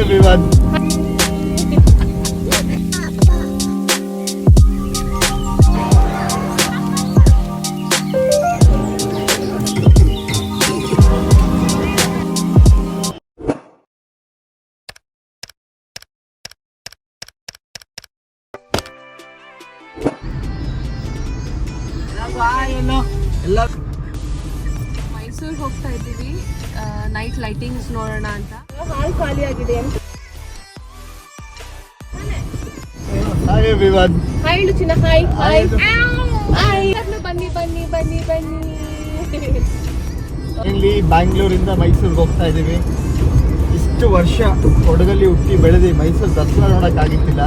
everyone. ಮೈಸೂರಿಗೆ ಹೋಗ್ತಾ ಇದ್ದೀವಿ, ನೈಟ್ ಲೈಟಿಂಗ್ಸ್ ನೋಡೋಣ ಅಂತ. ಹಾಲ್ ಖಾಲಿ ಆಗಿದೆ ಅಂತ. Hi everyone. ಹಾಯ್ ಹೇಳು ಚಿನ್ನ. Hi hi hi. ಬನ್ನಿ ಬನ್ನಿ ಬನ್ನಿ ಬನ್ನಿ. ಇಲ್ಲಿ ಬ್ಯಾಂಗ್ಳೂರಿಂದ ಮೈಸೂರಿಗೆ ಹೋಗ್ತಾ ಇದ್ದೀವಿ. ಇಷ್ಟು ವರ್ಷ ಕೊಡಗಲ್ಲಿ ಹುಟ್ಟಿ ಬೆಳೆದು ಮೈಸೂರು ದಸರಾ ನೋಡೋಕ್ಕಾಗಿತ್ತಿಲ್ಲ.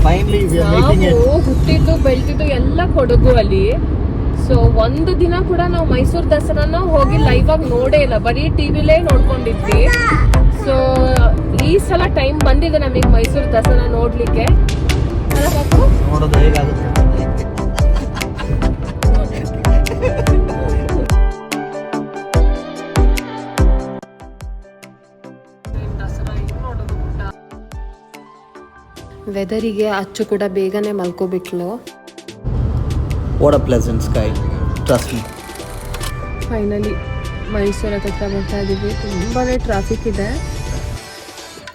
ಫೈನಲಿ ಹುಟ್ಟಿದ್ದು ಬೆಳೆದಿದ್ದು ಎಲ್ಲ ಕೊಡಗು ಅಲ್ಲಿ. ಸೊ ಒಂದು ದಿನ ಕೂಡ ನಾವು ಮೈಸೂರು ದಸರಾನ ಹೋಗಿ ಲೈವ್ ಆಗಿ ನೋಡೇ ಇಲ್ಲ, ಬರೀ ಟಿವಿಲೇ ನೋಡ್ಕೊಂಡಿದ್ವಿ. ಸೊ ಈ ಸಲ ಟೈಮ್ ಬಂದಿದೆ ನಮಗೆ ಮೈಸೂರು ದಸರಾ ನೋಡ್ಲಿಕ್ಕೆ. ನೋಡೋದು ಹೇಗಾಗುತ್ತೆ. ವೆದರಿಗೆ ಅಚ್ಚು ಕೂಡ ಬೇಗನೆ ಮಲ್ಕೋಬಿಟ್ಲು. What a pleasant sky. Trust me. Finally Mysuru ಹತ್ರ ಬರ್ತಾ ಇದ್ದೀವಿ. ತುಂಬಾ ಟ್ರಾಫಿಕ್ ಇದೆ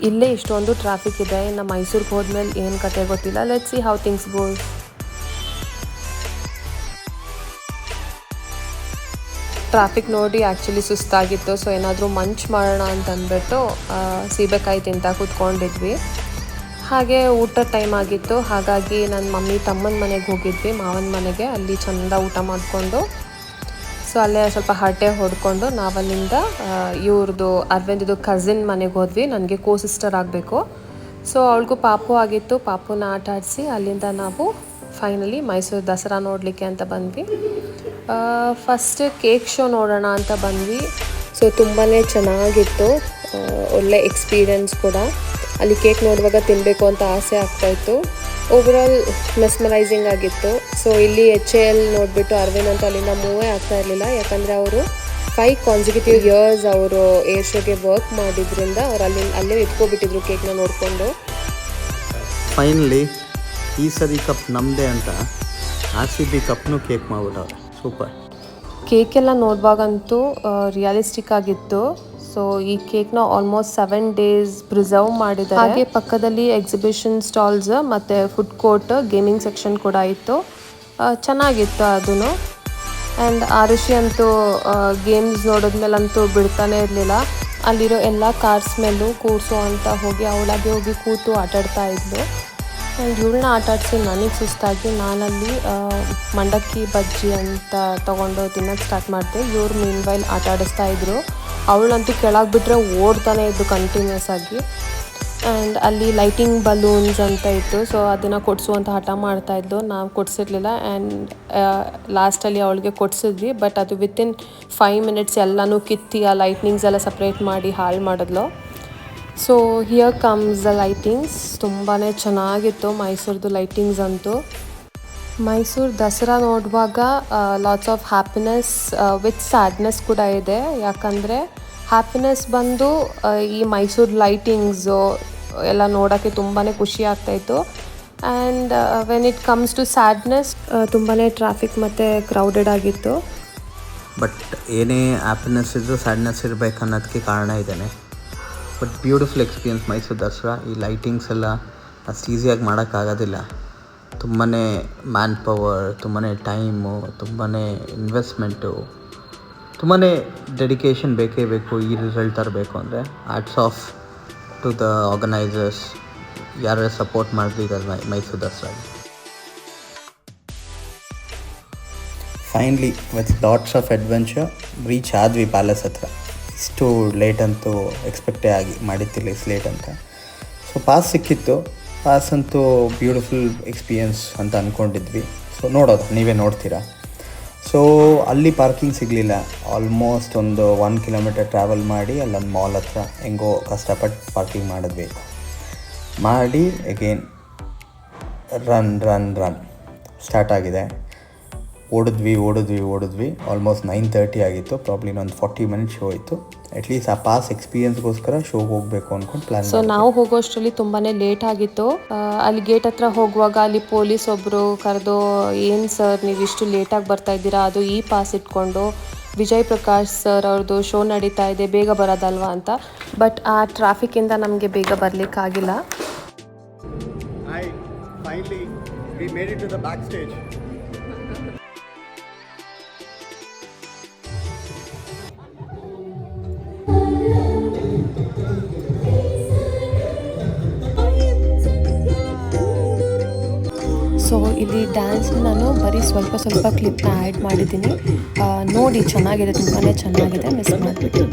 ಇಲ್ಲೇ, ಇಷ್ಟೊಂದು ಟ್ರಾಫಿಕ್ ಇದೆ. ಇನ್ನು ಮೈಸೂರಿಗೆ ಹೋದ್ಮೇಲೆ ಏನು ಕತೆ ಗೊತ್ತಿಲ್ಲ. Let's see how things goes. Traffic ನೋಡಿ ಆ್ಯಕ್ಚುಲಿ ಸುಸ್ತಾಗಿತ್ತು. ಸೊ ಏನಾದರೂ ಮಂಚ್ ಮಾಡೋಣ ಅಂತ ಅಂದ್ಬಿಟ್ಟು ಸೀಬೆಕಾಯಿ ತಿಂತ ಕೂತ್ಕೊಂಡಿದ್ವಿ. ಹಾಗೆ ಊಟದ ಟೈಮ್ ಆಗಿತ್ತು, ಹಾಗಾಗಿ ನನ್ನ ಮಮ್ಮಿ ತಮ್ಮನ ಮನೆಗೆ ಹೋಗಿದ್ವಿ, ಮಾವನ ಮನೆಗೆ. ಅಲ್ಲಿ ಚೆಂದ ಊಟ ಮಾಡಿಕೊಂಡು ಸೊ ಅಲ್ಲೇ ಸ್ವಲ್ಪ ಹರಟೆ ಹೊಡ್ಕೊಂಡು ನಾವಲ್ಲಿಂದ ಇವ್ರದ್ದು ಅರವಿಂದದು ಕಸಿನ್ ಮನೆಗೆ ಹೋದ್ವಿ. ನನಗೆ ಕೋ ಸಿಸ್ಟರ್ ಆಗಬೇಕು. ಸೊ ಅವಳಿಗೂ ಪಾಪು ಆಗಿತ್ತು. ಪಾಪುನ ಆಟ ಆಡಿಸಿ ಅಲ್ಲಿಂದ ನಾವು ಫೈನಲಿ ಮೈಸೂರು ದಸರಾ ನೋಡಲಿಕ್ಕೆ ಅಂತ ಬಂದ್ವಿ. ಫಸ್ಟ್ ಕೇಕ್ ಶೋ ನೋಡೋಣ ಅಂತ ಬಂದ್ವಿ. ಸೊ ತುಂಬಾ ಚೆನ್ನಾಗಿತ್ತು, ಒಳ್ಳೆ ಎಕ್ಸ್ಪೀರಿಯನ್ಸ್ ಕೂಡ. ಅಲ್ಲಿ ಕೇಕ್ ನೋಡುವಾಗ ತಿನ್ನಬೇಕು ಅಂತ ಆಸೆ ಆಗ್ತಾಯಿತ್ತು. ಓವರಾಲ್ ಮೆಸ್ಮರೈಸಿಂಗ್ ಆಗಿತ್ತು. ಸೊ ಇಲ್ಲಿ HAL ನೋಡಿಬಿಟ್ಟು ಅರವಿಂದ್ ಅಂತ ಅಲ್ಲಿಂದ ಮೂವೇ ಆಗ್ತಾ ಇರಲಿಲ್ಲ, ಯಾಕಂದರೆ ಅವರು 5 ಕಾನ್ಸಿಕ್ಯೂಟಿವ್ ಇಯರ್ಸ್ ಅವರು ಏರ್ ಶೋಗೆ ವರ್ಕ್ ಮಾಡಿದ್ರಿಂದ ಅವ್ರು ಅಲ್ಲೇ ಇಟ್ಕೊಬಿಟ್ಟಿದ್ರು ಕೇಕ್ನ ನೋಡಿಕೊಂಡು. ಫೈನಲಿ ಈ ಸರಿ ಕಪ್ ನಮ್ಮದೇ ಅಂತ RCB ಕಪ್ನು ಕೇಕ್ ಮಾಡ್ಬಿಟ್ಟವ್ರೆ. ಸೂಪರ್. ಕೇಕೆಲ್ಲ ನೋಡುವಾಗಂತೂ ರಿಯಲಿಸ್ಟಿಕ್ ಆಗಿತ್ತು. ಸೊ ಈ ಕೇಕ್ನ ಆಲ್ಮೋಸ್ಟ್ 7 days ಪ್ರಿಸರ್ವ್ ಮಾಡಿದ್ದಾರೆ. ಹಾಗೆ ಪಕ್ಕದಲ್ಲಿ ಎಕ್ಸಿಬಿಷನ್ ಸ್ಟಾಲ್ಸ್ ಮತ್ತು ಫುಡ್ ಕೋರ್ಟ್, ಗೇಮಿಂಗ್ ಸೆಕ್ಷನ್ ಕೂಡ ಇತ್ತು. ಚೆನ್ನಾಗಿತ್ತು ಅದೂ. ಆ್ಯಂಡ್ ಆರುಷಿ ಅಂತೂ ಗೇಮ್ಸ್ ನೋಡಿದ್ಮೇಲಂತೂ ಬಿಡ್ತಾನೆ ಇರಲಿಲ್ಲ. ಅಲ್ಲಿರೋ ಎಲ್ಲ ಕಾರ್ಸ್ ಮೇಲೂ ಕೂರಿಸೋ ಅಂತ ಹೋಗಿ ಅವಳಾಗೆ ಹೋಗಿ ಕೂತು ಆಟಾಡ್ತಾ ಇದ್ಲು. ಆ್ಯಂಡ್ ಇವಳನ್ನ ಆಟಾಡಿಸಿ ನನಗೆ ಸುಸ್ತಾಗಿ ನಾನಲ್ಲಿ ಮಂಡಕ್ಕಿ ಬಜ್ಜಿ ಅಂತ ತೊಗೊಂಡು ತಿನ್ನೋಕ್ಕೆ ಸ್ಟಾರ್ಟ್ ಮಾಡಿದೆ. ಇವ್ರು ಮೀನ್ ವೈಲ್ ಆಟ ಆಡಿಸ್ತಾ ಇದ್ರು. ಅವಳಂತೂ ಕೆಳಗೆ ಬಿಟ್ಟರೆ ಓಡ್ತಾನೆ ಇದ್ದು ಕಂಟಿನ್ಯೂಸ್ ಆಗಿ. ಆ್ಯಂಡ್ ಅಲ್ಲಿ ಲೈಟಿಂಗ್ ಬಲೂನ್ಸ್ ಅಂತ ಇತ್ತು. ಸೊ ಅದನ್ನು ಕೊಡಿಸುವಂಥ ಹಠ ಮಾಡ್ತಾಯಿದ್ಲು. ನಾವು ಕೊಡಿಸಿರ್ಲಿಲ್ಲ. ಆ್ಯಂಡ್ ಲಾಸ್ಟಲ್ಲಿ ಅವಳಿಗೆ ಕೊಡಿಸಿದ್ವಿ, ಬಟ್ ಅದು ವಿತಿನ್ 5 minutes ಎಲ್ಲನೂ ಕಿತ್ತಿ ಆ ಲೈಟ್ನಿಂಗ್ಸ್ ಎಲ್ಲ ಸಪ್ರೇಟ್ ಮಾಡಿ ಹಾಳು ಮಾಡಿದ್ಲು. So here comes the lightings. ತುಂಬಾ ಚೆನ್ನಾಗಿತ್ತು ಮೈಸೂರದು ಲೈಟಿಂಗ್ಸ್ ಅಂತೂ. ಮೈಸೂರು ದಸರಾ ನೋಡುವಾಗ lots of happiness with sadness ಕೂಡ ಇದೆ. ಯಾಕಂದರೆ ಹ್ಯಾಪಿನೆಸ್ ಬಂದು ಈ ಮೈಸೂರು ಲೈಟಿಂಗ್ಸು ಎಲ್ಲ ನೋಡೋಕ್ಕೆ ತುಂಬಾ ಖುಷಿ ಆಗ್ತಾಯಿತ್ತು. And when it comes to sadness ತುಂಬಾ ಟ್ರಾಫಿಕ್ ಮತ್ತು ಕ್ರೌಡೆಡ್ ಆಗಿತ್ತು. ಬಟ್ ಏನೇ ಹ್ಯಾಪಿನೆಸ್ ಇದ್ದರೂ ಸ್ಯಾಡ್ನೆಸ್ ಇರಬೇಕು ಅನ್ನೋದಕ್ಕೆ ಕಾರಣ ಇದ್ದೇನೆ. But beautiful experience Mysuru Dasara. ಈ ಲೈಟಿಂಗ್ಸ್ ಎಲ್ಲ ಅಷ್ಟು ಈಸಿಯಾಗಿ ಮಾಡೋಕ್ಕಾಗೋದಿಲ್ಲ. ತುಂಬಾ ಮ್ಯಾನ್ ಪವರ್, ತುಂಬಾ ಟೈಮು, ತುಂಬಾ ಇನ್ವೆಸ್ಟ್ಮೆಂಟು, ತುಂಬಾ ಡೆಡಿಕೇಶನ್ ಬೇಕೇ ಬೇಕು ಈ ರಿಸಲ್ಟ್ ತರಬೇಕು ಅಂದರೆ. Hats off to the organisers, ಯಾರು ಸಪೋರ್ಟ್ ಮಾಡ್ತಿದ್ದಾರೆ Mysuru Dasara. Finally with lots of adventure reach ಆದ್ವಿ ಪ್ಯಾಲೇಸ್ ಹತ್ರ. ಇಷ್ಟು ಲೇಟ್ ಅಂತೂ ಎಕ್ಸ್ಪೆಕ್ಟೇ ಮಾಡಿದ್ದಿಲ್ಲ ಇಷ್ಟು ಲೇಟ್ ಅಂತ. ಸೊ ಪಾಸ್ ಸಿಕ್ಕಿತ್ತು. ಪಾಸ್ ಅಂತೂ ಬ್ಯೂಟಿಫುಲ್ ಎಕ್ಸ್ಪೀರಿಯನ್ಸ್ ಅಂತ ಅಂದ್ಕೊಂಡಿದ್ವಿ. ಸೊ ನೋಡೋದು ನೀವೇ ನೋಡ್ತೀರಾ. ಸೊ ಅಲ್ಲಿ ಪಾರ್ಕಿಂಗ್ ಸಿಗಲಿಲ್ಲ. ಆಲ್ಮೋಸ್ಟ್ ಒಂದು 1 kilometer ಟ್ರಾವೆಲ್ ಮಾಡಿ ಅಲ್ಲೊಂದು ಮಾಲ್ ಹತ್ರ ಹೆಂಗೋ ಕಷ್ಟಪಟ್ಟು ಪಾರ್ಕಿಂಗ್ ಮಾಡಿದ್ವಿ. ಮಾಡಿ ಅಗೇನ್ ರನ್ ಸ್ಟಾರ್ಟ್ ಆಗಿದೆ. ಓಡಿದ್ವಿ ಆಲ್ಮೋಸ್ಟ್ 9:30 ಆಗಿತ್ತು. ಪ್ರಾಬ್ಲಿ ಇನ್ನೊಂದು 40 ಮಿನಿಟ್ಸ್ ಶೋ ಇತ್ತು. ಅಟ್ಲೀಸ್ಟ್ ಆ ಪಾಸ್ ಎಕ್ಸ್ಪೀರಿಯನ್ಸ್ಗೋಸ್ಕರ ಶೋಗೆ ಹೋಗಬೇಕು ಅಂದ್ಕೊಂಡು ಪ್ಲ್ಯಾನ್. ಸೊ ನಾವು ಹೋಗೋಷ್ಟರಲ್ಲಿ ತುಂಬಾ ಲೇಟ್ ಆಗಿತ್ತು. ಅಲ್ಲಿ ಗೇಟ್ ಹತ್ರ ಹೋಗುವಾಗ ಅಲ್ಲಿ ಪೊಲೀಸ್ ಒಬ್ಬರು ಕರೆದು, ಏನು ಸರ್ ನೀವು ಇಷ್ಟು ಲೇಟಾಗಿ ಬರ್ತಾ ಇದ್ದೀರಾ, ಅದು ಈ ಪಾಸ್ ಇಟ್ಕೊಂಡು, ವಿಜಯ್ ಪ್ರಕಾಶ್ ಸರ್ ಅವ್ರದ್ದು ಶೋ ನಡೀತಾ ಇದೆ, ಬೇಗ ಬರೋದಲ್ವಾ ಅಂತ. ಬಟ್ ಆ ಟ್ರಾಫಿಕ್ಕಿಂದ ನಮಗೆ ಬೇಗ ಬರಲಿಕ್ಕಾಗಿಲ್ಲ. Finally, we made it to the backstage. So ಇಲ್ಲಿ ಡ್ಯಾನ್ಸ್ ನಾನು ಬರೀ ಸ್ವಲ್ಪ ಕ್ಲಿಪ್ನ ಆ್ಯಡ್ ಮಾಡಿದ್ದೀನಿ. ನೋಡಿ, ಚೆನ್ನಾಗಿದೆ, ತುಂಬಾ ಚೆನ್ನಾಗಿದೆ, ಮಿಸ್ ಮಾಡಿಬಿಟ್ಟು.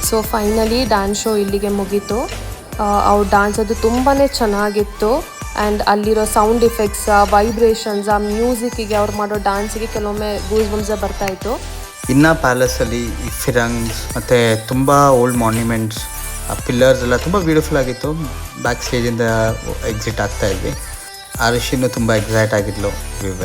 ಸೊ ಫೈನಲಿ ಡ್ಯಾನ್ಸ್ ಶೋ ಇಲ್ಲಿಗೆ ಮುಗೀತು. ಅವ್ರ ಡ್ಯಾನ್ಸ್ ಅದು ತುಂಬಾ ಚೆನ್ನಾಗಿತ್ತು. ಆ್ಯಂಡ್ ಅಲ್ಲಿರೋ ಸೌಂಡ್ ಎಫೆಕ್ಟ್ಸ್, ವೈಬ್ರೇಷನ್ಸ್, ಆ ಮ್ಯೂಸಿಕ್ಕಿಗೆ ಅವ್ರು ಮಾಡೋ ಡ್ಯಾನ್ಸಿಗೆ ಕೆಲವೊಮ್ಮೆ ಗೂಸ್ ಬಂಪ್ಸೇ ಬರ್ತಾಯಿತ್ತು. ಇನ್ನು ಪ್ಯಾಲೇಸಲ್ಲಿ ಈ ಫಿರಂಗ್ಸ್ ಮತ್ತು ತುಂಬ ಓಲ್ಡ್ ಮಾನ್ಯುಮೆಂಟ್ಸ್, ಆ ಪಿಲ್ಲರ್ಸ್ ಎಲ್ಲ ತುಂಬ ಬ್ಯೂಟಿಫುಲ್ ಆಗಿತ್ತು. ಬ್ಯಾಕ್ ಸ್ಟೇಜಿಂದ ಎಕ್ಸಿಟ್ ಆಗ್ತಾಯಿದ್ವಿ. ಆರುಷಿನೂ ತುಂಬ ಎಕ್ಸೈಟ್ ಆಗಿದ್ಲು,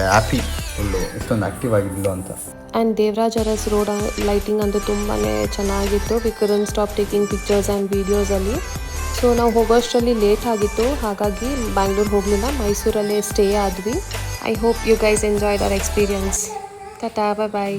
ಹ್ಯಾಪಿ ಫುಲ್ಲು ಇಷ್ಟೊಂದು ಆ್ಯಕ್ಟಿವ್ ಆಗಿದ್ಲು ಅಂತ. And Devaraj Urs road lighting ಅಂತೂ ತುಂಬಾ ಚೆನ್ನಾಗಿತ್ತು. We couldn't stop taking pictures and ವೀಡಿಯೋಸಲ್ಲಿ. ಸೊ ನಾವು ಹೋಗೋಷ್ಟರಲ್ಲಿ ಲೇಟ್ ಆಗಿತ್ತು, ಹಾಗಾಗಿ ಬ್ಯಾಂಗ್ಳೂರು ಹೋಗಲಿಲ್ಲ, ಮೈಸೂರಲ್ಲೇ ಸ್ಟೇ ಆದ್ವಿ. I hope you guys enjoyed our experience. Tata, bye.